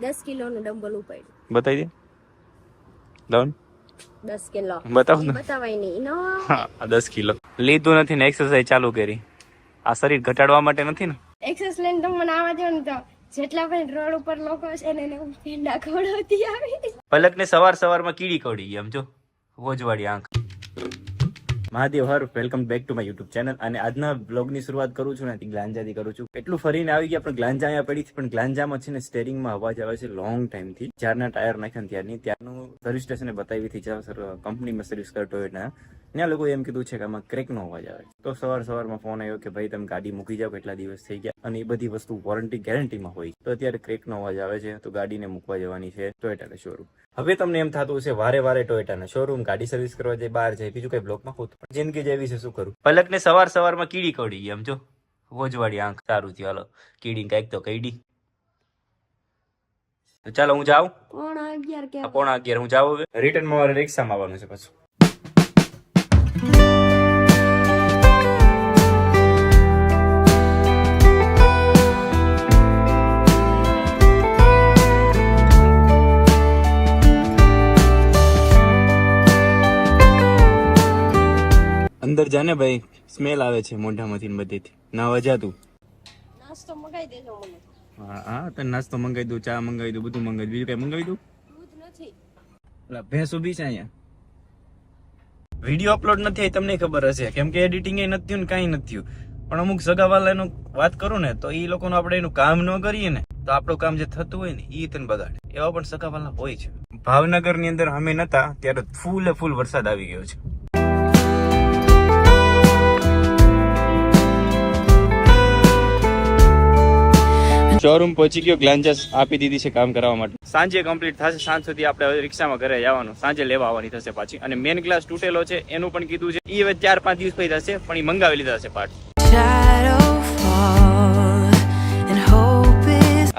10 કિલોનું dumbbell ઉપાડ્યું. બતાવી દે down 10 kilo બતાવ ને. બતાવાય નહીં નો. હા 10 કિલો લીધું નથી ને એક્સરસાઇઝ ચાલુ કરી. આ શરીર ઘટાડવા માટે નથી ને. એક્સેસ લઈને તમને આવા જો ને તો જેટલા પણ રોડ ઉપર લોકો છે ને એને પેંડા ખવડાવતી આવી. પલકને સવારમાં કીડી કવડી ગઈ આમ જો વોજવાળી આંખ. Mahadev Har welcome back to my YouTube channel. અને આજના બ્લોગની શરૂઆત કરું છું ને ગ્લાંજાથી કરું છું. એટલું ફરીને આવી ગયા પણ ગ્લાંજા અહીંયા પડી છે. પણ ગ્લાંજામાં છે ને સ્ટેરિંગમાં અવાજ આવે છે લોંગ ટાઈમથી. જ્યારના ટાયર નાખ્યા ત્યારનું સર્વિસ સ્ટેશને બતાવી હતી જ્યાં કંપનીમાં સર્વિસ કરતો હોય ત્યાં લોકો એમ કીધું છે કે આમાં ક્રેકનો અવાજ આવે. તો સવારમાં ફોન આવ્યો કે ભાઈ તમે ગાડી મૂકી જાઓ કેટલા દિવસ થઈ ગયા અને એ બધી વસ્તુ વોરંટી ગેરંટીમાં હોય. તો અત્યારે ક્રેકનો અવાજ આવે છે તો ગાડીને મૂકવા જવાની છે ટોયોટાના શોરૂમ. હવે તમને એમ થતું હશે વારે ટોયોટાના શોરૂમ ગાડી સર્વિસ કરવા જાય બહાર જાય બીજું કઈ બ્લોકમાં હોતું પણ જિંદગી જેવી છે શું કરું. પલકને સવારમાં કીડી કવડી ગઈ આમ જો વોજવાળી આંખ. સારું થયું હાલો કીડી કઈક તો કઈડી. ચાલો હું જાઉં. 11:15 હું જાઉં. હવે રિટર્નમાં મારે રિક્ષામાં આવવાનું છે પાછું. અંદર જાને ભાઈ સ્મેલ આવે છે મોઢામાંથી ને બધીથી. ના વજા તું નાસ્તો મગાઈ દેજો મને. હા તને નાસ્તો મંગાવી દઉં ચા મંગાવી દઉં બધું મંગાવી. બીજું કઈ મંગાવી દઉં. દૂધ નથી. એટલે ભેંસ ઉભી છે અહીંયા. વિડીયો અપલોડ નથી થઈ તમને ખબર હશે કેમ કે એડિટિંગ એ નથી થયું ને કાંઈ નથી થયું. પણ અમુક સગાવાલાનું વાત કરું ને તો એ લોકોનું આપણે એનું કામ ન કરીએ ને તો આપણું કામ જે થતું હોય ને એ તને બગાડે. એવા પણ સગાવાલા હોય છે. ભાવનગર ની અંદર અમે નતા ત્યારે ફૂલ વરસાદ આવી ગયો છે. શોરૂમ પહોંચી ગયો. ગ્લાંજા આપી દીધી છે કામ કરવા માટે. સાંજે કમ્પ્લીટ થશે. સાંજ સુધી આપણે હવે રિક્ષામાં ઘરે જવાનું. સાંજે લેવા આવવાની થશે પાછી. અને મેન ગ્લાસ તૂટેલો છે એનું પણ કીધું છે. એ હવે 4-5 દિવસ પછી થશે પણ એ મંગાવી લીધા છે પાર્ટ.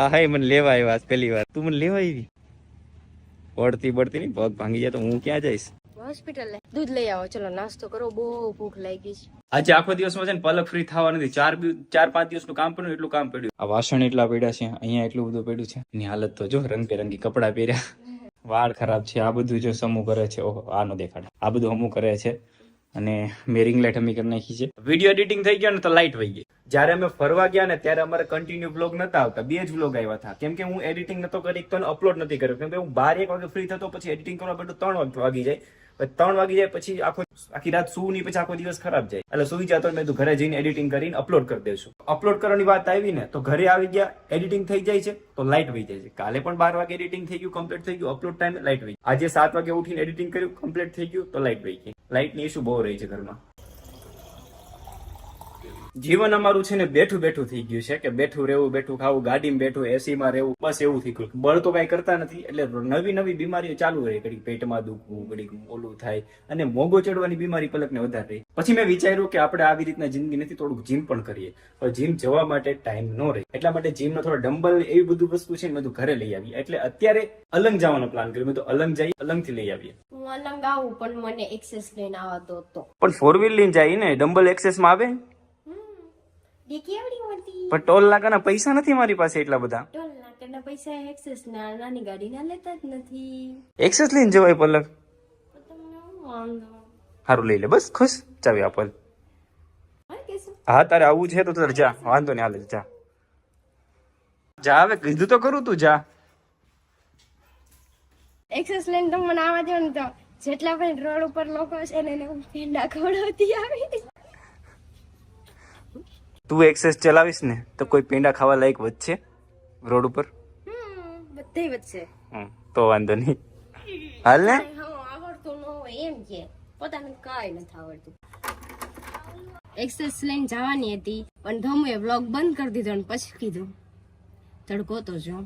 આ હાય મને લેવા આવ્યા પહેલી વાર. તું મને લેવા આવી પડતી નહીં પગ ભાંગી જાય તો હું ક્યાં જઈશ. હોસ્પિટલ દૂધ લઈ આવો. ચલો નાસ્તો કરો બહુ ભૂખ લાગી છે. આજે આખો દિવસમાં છે ને પલક ફ્રી થવા નથી. 4-5 દિવસનું કામ પડ્યું એટલું કામ પડ્યું. આ વાસણ એટલા પડ્યા છે અહીંયા એટલું બધું પડ્યું છે. એની હાલત તો જો રંગબેરંગી કપડા પહેર્યા. વાળ ખરાબ છે. આ બધું જો સમૂહ કરે છે. ઓહો આ નો દેખાડે. આ બધું સમૂહ કરે છે. અને મેં રિંગ લાઇટ અમી કરી નાખી છે. વિડીયો એડિટિંગ થઈ ગયો ને તો લાઇટ વહી ગઈ. જયારે અમે ફરવા ગયા ને ત્યારે અમારે કન્ટિન્યુ વ્લોગ નતા આવતા. 2 જ વ્લોગ આવ્યા હતા કેમ કે હું એડિટિંગ નતો કરી તો અપલોડ નથી કર્યો. કેમ કે હું 12-1 વાગે ફ્રી થતો પછી એડિટિંગ કરવા બેઠો 3 વાગી જાય. 3 વાગી જાય પછી આખી રાત સુવું નહીં પછી આખો દિવસ ખરાબ જાય. એટલે સુઈ જતો મેં તું ઘરે જઈને એડિટિંગ કરીને અપલોડ કરી દઈશું. અપલોડ કરવાની વાત આવી ને તો ઘરે આવી ગયા એડિટિંગ થઈ જાય છે તો લાઇટ વહી જાય છે. કાલે પણ 12 વાગે એડિટિંગ થઈ ગયું કમ્પ્લીટ થઈ ગયું. અપલોડ ટાઈમે લાઇટ વહી. આજે 7 વાગે ઉઠીને એડિટિંગ કર્યું કમ્પ્લીટ થઈ ગયું તો લાઇટ વહી ગઈ. લાઇટની ઇશ્યુ બહુ રહી છે ઘરમાં. જીવન અમારું છે ને બેઠું થઈ ગયું છે કે બેઠું રહેવું બેઠું ખાવું ગાડીમાં બેઠું એસીમાં રહેવું બસ એવું થઈ ગયું. બળ તો કઈ કરતા નથી એટલે નવી બીમારીઓ ચાલુ રહી. ઘડીક પેટમાં દુખવું ઘડીક ઓલું થાય અને મોગો ચડવાની બીમારી પલકને વધારે રહી. પછી મેં વિચાર્યું કે આપણે આવી રીતના જિંદગી નથી થોડુંક જીમ પણ કરીએ. પણ જીમ જવા માટે ટાઈમ ન રહે એટલા માટે જીમનો થોડો ડમ્બલ એવી બધું વસ્તુ છે ને બધું ઘરે લઈ આવીએ. એટલે અત્યારે અલંગ જવાનો પ્લાન કર્યો. મેં તો અલંગ જઈ અલંગથી લઈ આવીએ. હું અલંગ આવું પણ મને એક્સેસ લઈને આવવા દો તો. પણ 4 વ્હીલ લઈને જાય ને ડમ્બલ એક્સેસમાં આવે. પણ ટોલ નાકાના પૈસા નથી મારી પાસે એટલા બધા. ટોલ નાકાના પૈસા એક્સેસ ના નાની ગાડી ના લેતા જ નથી. એક્સેસ લઈને જવાય પલક. સારું લઈ લે બસ ખુશ. ચાવી આપલ. હા તારે આવું છે તો તારે જા વાંધો નહીં હાલે જા. હવે કીધું તો કરું તું જા. એક્સેસ લઈને તમને આવા જો ને તો જેટલા પણ રોડ ઉપર લોકો છે ને એને પેંડા ખવડાવતી આવી. તું એક્સેસ ચલાવીશ ને તો કોઈ પેંડા ખાવા લાયક વધશે રોડ ઉપર. બધે વધશે. તો વાંધો નહીં હાલ ને. આવડતું ન હોય એમ કે પોતાને કાંઈ નથી આવડતું. એક્સેસ લઈને જવાની હતી પણ ધમુએ બ્લોગ બંધ કરી દીધો ને પછી કીધું તડકો તો જો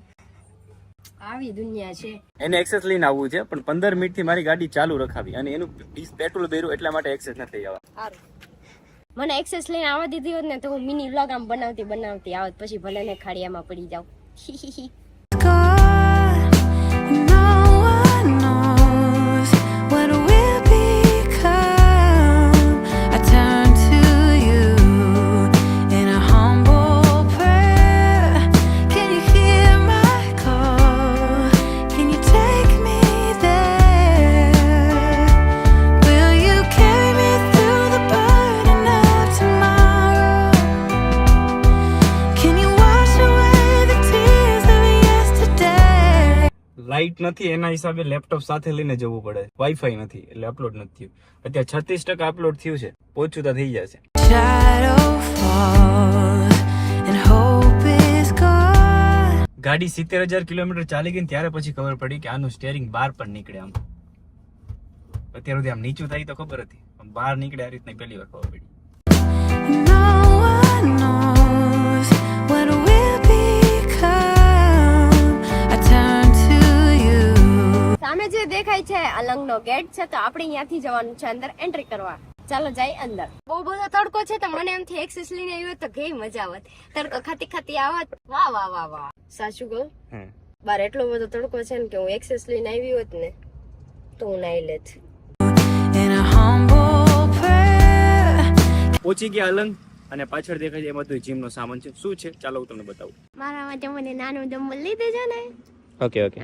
આવી દુનિયા છે. એને એક્સેસ લઈને આવવું છે પણ 15 મિનિટથી મારી ગાડી ચાલુ રખાવી અને એનું પેટ્રોલ ભર્યું એટલા માટે એક્સેસ નથી આવવા. સારું મને એક્સેસ લઈને આવવા દીધી હોત ને તો હું મિની વ્લોગ આમ બનાવતી આવત પછી ભલે ને ખાડિયામાં પડી જાવ. લાઇટ નથી એના હિસાબે લેપટોપ સાથે લઈને જવું પડે. વાઈફાઈ નથી એટલે અપલોડ નથી થયું. અત્યારે 36% અપલોડ થયું છે. પહોંચું તો થઈ જશે. ગાડી 70,000 કિલોમીટર ચાલી ગઈ ત્યારે પછી ખબર પડી કે આનું સ્ટેરિંગ બહાર પણ નીકળે. આમ અત્યાર સુધી આમ નીચું થાય તો ખબર હતી, પણ બહાર નીકળે આ રીતની પહેલી વાર ખબર પડી. સામે જે દેખાય છે અલંગનો ગેટ છે, તો આપણે અહીંયાથી જવાનું છે અંદર એન્ટ્રી કરવા. ચાલો જાય અંદર. બહુ બધો તડકો છે તો મને એમથી એક્સેસ લઈને આવ્યો તો કેવી મજા આવત. તડકો ખાતી ખાતી આવત. વાહ વાહ વાહ વાહ. સાચું કહું, બાર એટલો બધો તડકો છે ને કે હું એક્સેસ લઈને આવી હોત ને તો હું નાઈ લેત. પહોંચી ગયા અલંગ અને પાછળ દેખાય છે એમાં તો જીમ નો સામાન છે. શું છે ચાલો હું તમને બતાવું. મારા માટે મને નાનું ડમ્બલ લીધું છે ને. ઓકે ઓકે,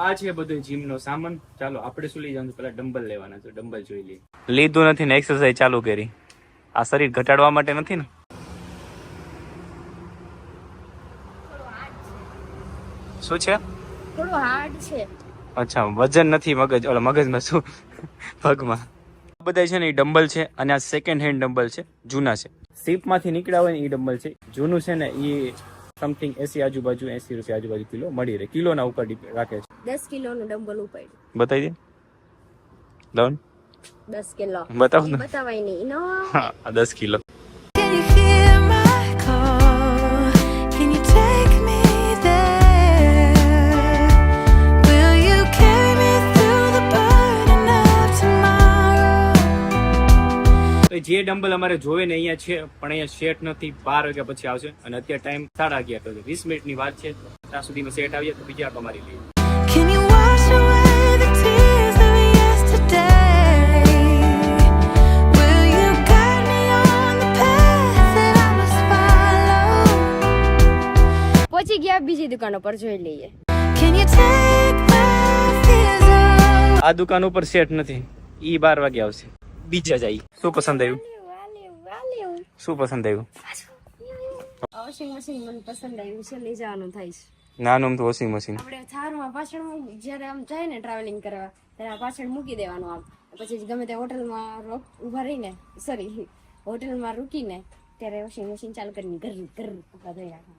આ છે બધું જીમ નો સામાન. ચાલો આપણે શું લઈ જવાનું, પેલા ડમ્બલ લેવાના છે. ડમ્બલ જોઈ લઈએ. લીધું નથી ને એક્સરસાઇઝ ચાલુ કરી. આ શરીર ઘટાડવા માટે નથી ને. શું છે? થોડું હાર્ડ છે. અચ્છા, વજન નથી મગજ, ઓલા મગજમાં શું પગમાં. બધા છે ને એ ડમ્બલ છે અને આ સેકન્ડ હેન્ડ ડમ્બલ છે, જૂના છે. સીપ માંથી નીકળ્યા હોય ને એ ડમ્બલ છે. જૂનું છે ને એ સમથિંગ 80 આજુબાજુ 80 રૂપિયા આજુબાજુ કિલો મળી રહે. કિલો ના ઉપર રાખે છે. 10 કિલોનું ડમ્બલ ઉપાડ્યું. બતાવી દે. ડન. 10 કિલો બતાવ ને. બતાવાય નહીં. નો હા, 10 કિલો. જે ડમ્બલ અમારે જોવે ને અહીંયા છે, પણ અહીંયા સેટ નથી. 12 વાગ્યા પછી આવશે અને અત્યારે ટાઈમ 11:30 તો 20 મિનિટની વાત છે. ત્યાં સુધીમાં સેટ આવીએ તો બીજા અમારી લઈએ. પહોંચી ગયા બીજી દુકાનો પર, જોઈ લઈએ. આ દુકાન ઉપર સેટ નથી. ઈ 12 વાગે આવશે. બીજા જાય. શું પસંદ આવ્યું? શું પસંદ આવ્યું? વોશિંગ મશીન મને પસંદ આવ્યું છે, લઈ જવાનું થાય છે. નાનું તો વોશિંગ મશીન. આપણે થારમાં પાછળ જ્યારે આમ જાય ને ટ્રાવેલિંગ કરવા ત્યારે પાછળ મૂકી દેવાનું. આમ પછી ગમે તે હોટલમાં ઉભા રહીને હોટલમાં રૂકીને ત્યારે વોશિંગ મશીન ચાલુ કરીને ઘર ધોઈ નાખવાનું.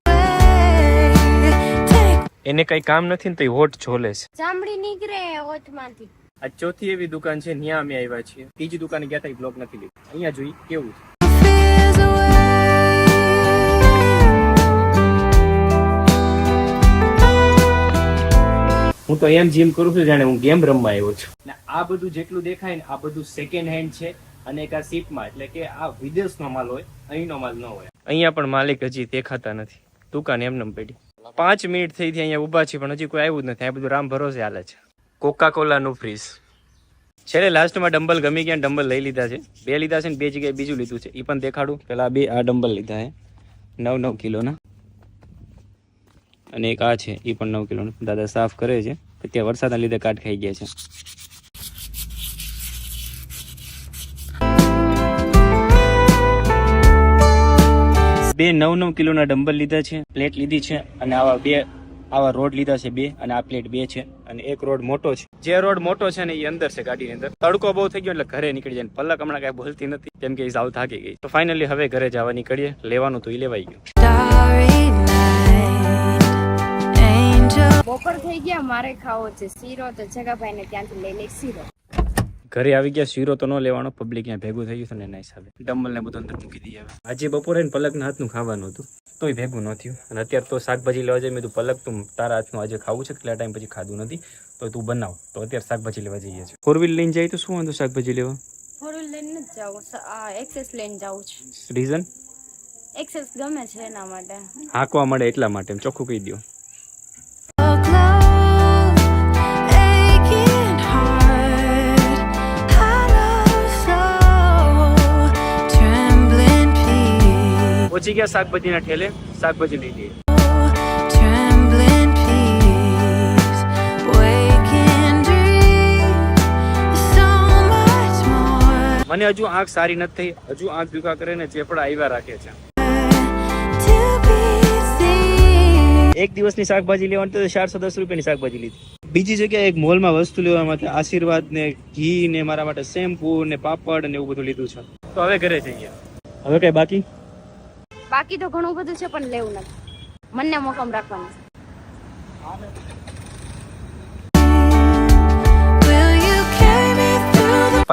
એને કઈ કામ નથી ને તો હોટ ઝોલે છે. ચામડી નીકળે હોઠમાંથી. આ ચોથી એવી દુકાન છે, ત્યાં અમે આવ્યા છીએ. ત્રીજી દુકાને ગયા હતા, બ્લોક નથી લીધું. અહીંયા જોઈ કેવું છે. હું તો એમ જીમ કરું છું જાણે હું ગેમ રમવા આવ્યો છું. ને આ બધું જેટલું દેખાય ને આ બધું સેકન્ડ હેન્ડ છે અને એક આ સીપમાં, એટલે કે આ વિદેશનો માલ હોય, અહીંનો માલ ન હોય. અહીંયા પણ માલિક હજી દેખાતા નથી. દુકાન એમને પડી. 5 મિનિટ થઈ અહીંયા ઊભા છે પણ હજી કોઈ આવ્યું જ નથી. આ બધું રામ ભરોસે હાલે છે. કોકા કોલાનું ફ્રીઝ. છેલ્લે લાસ્ટમાં ડમ્બલ ગમી ગયા, ડમ્બલ લઈ લીધા છે. 2 લીધા છે ને 2 જગ્યાએ બીજું લીધું છે. એ પણ દેખાડું. પેલા આ ડમ્બલ લીધા છે 9 કિલોના અને એક આ છે એ પણ 9 કિલોના. દાદા સાફ કરે છે. અત્યારે વરસાદના લીધે કાટ ખાઈ ગયા છે. બે 9 કિલોના ડમ્બલ લીધા છે, પ્લેટ લીધી છે અને આવા રોડ લીધા છે 2 અને આ પ્લેટ 2 છે અને એક રોડ મોટો છે. જે રોડ મોટો છે ને એ અંદર છે ગાડીની અંદર. તડકો બહુ થઈ ગયો એટલે ઘરે નીકળી જાય. પલક હમણાં કઈ બોલતી નથી કેમ કે એ સાવ થાકી ગઈ. તો ફાઇનલી હવે ઘરે જવા નીકળીએ. લેવાનું તો એ લેવાઈ ગયું. બપોર થઈ ગયા, મારે ખાવો છે શીરો, તો જગાભાઈ ને ત્યાંથી લઈ લે શીરો. ઘરે આવી ગયા. શીરો તો ન લેવાનો, પબ્લિક ત્યાં ભેગું થઈ ગયું છે ને એના હિસાબે ડમ્બલ ને બધું અંદર મૂકી દઈએ. આજે બપોરે પલકના હાથનું ખાવાનું હતું તોય ભેગું ન થયું અને અત્યારે તો શાકભાજી લેવા જઈએ. મેં તું પલક તું તારા હાથનું આજે ખાવું છે, કેટલા ટાઈમ પછી ખાધું નથી તો તું બનાવ. તો અત્યારે શાકભાજી લેવા જઈએ છીએ. 4 વ્હીલ લઈને જાય તો શું વાંધો શાકભાજી લેવા? 4 વ્હીલ લઈને નથી જાવું, એક્સેસ લઈને જાવું છે. રીઝન? એક્સેસ ગમે છે એના માટે. હાંકવા મળે એટલા માટે. ચોખ્ખું કહી દો. પહોંચી ગયા શાકભાજીના ઠેલે. શાકભાજી લઈ લઈએ. મને હજુ આંખ સારી નથી થઈ. હજુ આંખ ભૂકા કરે ને ચેપડા આવ્યા રાખે છે. એક દિવસની શાકભાજી લેવાની તો 410 રૂપિયાની શાકભાજી લીધી. બીજી જગ્યાએ એક મોલમાં વસ્તુ લેવા માટે આશીર્વાદ ને ઘી ને મારા માટે શેમ્પુ ને પાપડ ને એવું બધું લીધું છે. તો હવે ઘરે જઈએ. હવે કઈ બાકી બાકી તો ઘણું બધું છે પણ લેવું નથી. મનને મોકમ રાખવાનું છે.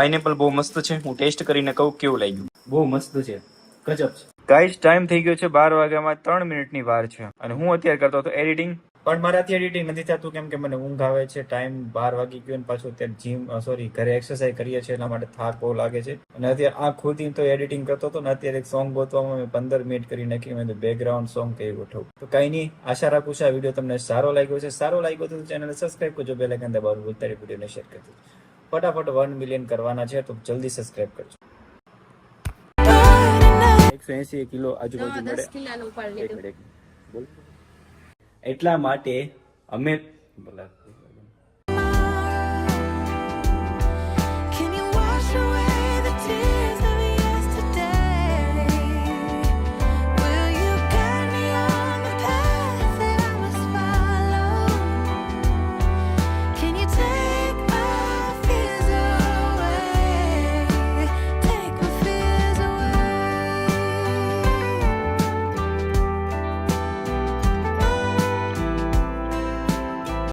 પાઇનેપલ બહુ મસ્ત છે. હું ટેસ્ટ કરીને કહું કેવું લાગ્યું. બહુ મસ્ત છે, ગજબ છે. ગાઈસ ટાઈમ થઈ ગયો છે 12 વાગ્યામાં 3 મિનિટની વાર છે અને હું અત્યારે કરતો હતો એડિટિંગ, પણ મારાથી એડિટિંગ નથી થતું કેમ કે મને ઊંઘ આવે છે. ટાઈમ 12 વાગી ગયો ને પાછું અત્યારે ઘરે એક્સરસાઇઝ કરીએ છીએ એટલા માટે થાક બહુ લાગે છે. અને અત્યારે આંખ ખોલીને તો એડિટિંગ કરતો હતો ને અત્યારે એક સોંગ ગોતવામાં મેં 15 મિનિટ કરી નાખી. મેં બેકગ્રાઉન્ડ સોંગ કઈ ગોઠવું. તો કઈ નહીં, આશા રાખું છું આ વિડીયો તમને સારો લાગ્યો છે. સારો લાગ્યો તો ચેનલને સબસ્ક્રાઇબ કરજો, બેલ આઇકન દબાવવાનું ભૂલતા નહીં, વિડીયોને શેર કરજો. ફટાફટ 1 મિલિયન કરવાના છે તો જલ્દી સબસ્ક્રાઇબ કરજો. 180 કિલો આજુબાજુ મળે. 10 કિલોનું પણ લીધું. એટલા માટે અમે